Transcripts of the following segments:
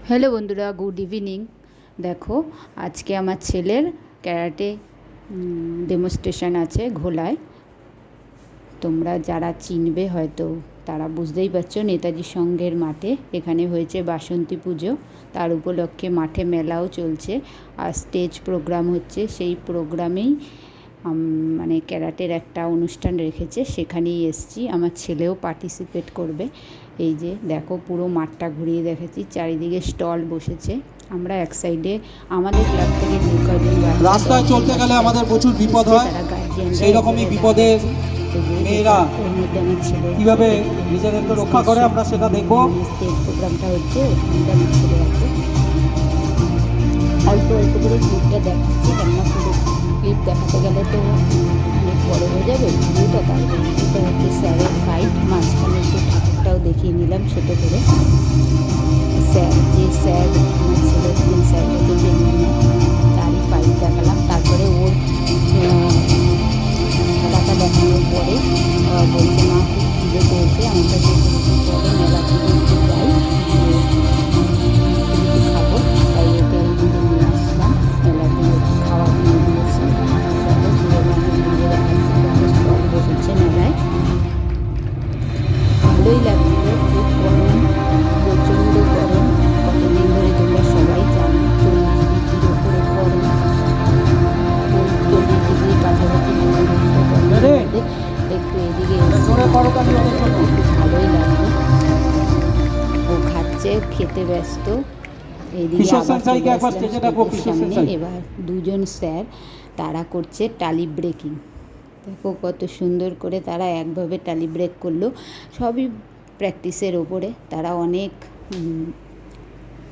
Hello বন্ধুরা, good evening. দেখো, আজকে আমার ছেলের ক্যারাটে ডেমনস্ট্রেশন আছে ঘোলায়। তোমরা যারা চিনবে হয়তো তারা বুঝতেই পারছো, নেতাজি সংঘের মাঠে এখানে হয়েছে বাসন্তী পুজো। তার উপলক্ষে মাঠে মেলাও চলছে আর স্টেজ প্রোগ্রাম হচ্ছে। সেই প্রোগ্রামেই মানে ক্যারাটের একটা অনুষ্ঠান রেখেছে, সেখানেই এসছি। আমার ছেলেও পার্টিসিপেট করবে। এই যে দেখো, পুরো মাঠটা ঘুরিয়ে দেখেছি, চারিদিকে স্টল বসেছে। আমরা এক সাইডে আমাদের ক্লাব থেকে যে কজন রাস্তায় চলতে গেলে আমাদের প্রচুর বিপদ হয়, সেই রকমই বিপদে মেয়েরা কিভাবে নিজেদেরকে রক্ষা করে আমরা সেটা দেখবো। স্টেজ প্রোগ্রামটা হচ্ছে, আমার ছেলে আছে। অল্প অল্প করে ক্লিপটা দেখাচ্ছি, কেননা পুরো ক্লিপ দেখাতে গেলে তো অনেক বড় হয়ে যাবে ভিডিওটা। তার জন্য এটা হচ্ছে স্যারের ফাইট। মাঝখানে একটু ঠাকুরটাও দেখিয়ে নিলাম ছোটো করে। স্যার আমার ছেলের যে স্যার হচ্ছে ট্রেনিং, তারই ফাইট দেখালাম। তারপরে ওর খেলাটা দেখানোর পরে বলছে, মা খুব খিদে পেয়েছে, আমার কাছে পরে মেলা থেকে একটু যাই, খাবো। তাই ওকে এইদিকে নিয়ে আসলাম, মেলা দিয়ে একটু খাওয়া দিয়ে দিয়েছি। স্টল বসেছে মেলায়, ভালোই লাগছিল। খুব গরম, প্রচণ্ড গরম। কতদিন ধরে তোমরা সবাই জানো 40 ডিগ্রির ওপরে গরম, 40 ডিগ্রির কাছাকাছি একটু এদিকে ভালোই লাগলো। ও খাচ্ছে, খেতে ব্যস্ত। এইদিকে সামনে এবার দুজন স্যার, তারা করছে টালি ব্রেকিং। দেখো কত সুন্দর করে তারা একভাবে টালি ব্রেক করলো। সবই প্র্যাকটিসের ওপরে, তারা অনেক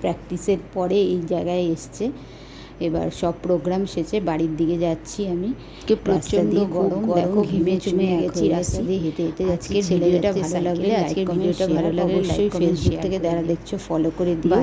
প্র্যাকটিসের পরে এই জায়গায় এসছে। এবার সব প্রোগ্রাম শেষে বাড়ির দিকে যাচ্ছি আমি। প্রচণ্ড গরম, দেখো ঘেমে চুমে গেছি, রাস্তা দিয়ে হেঁটে হেঁটে যাচ্ছি। ভিডিওটা ভালো লাগলে, আজকের ভিডিওটা ভালো লাগলে অবশ্যই ফেসবুক থেকে যারা দেখছো ফলো করে দিও।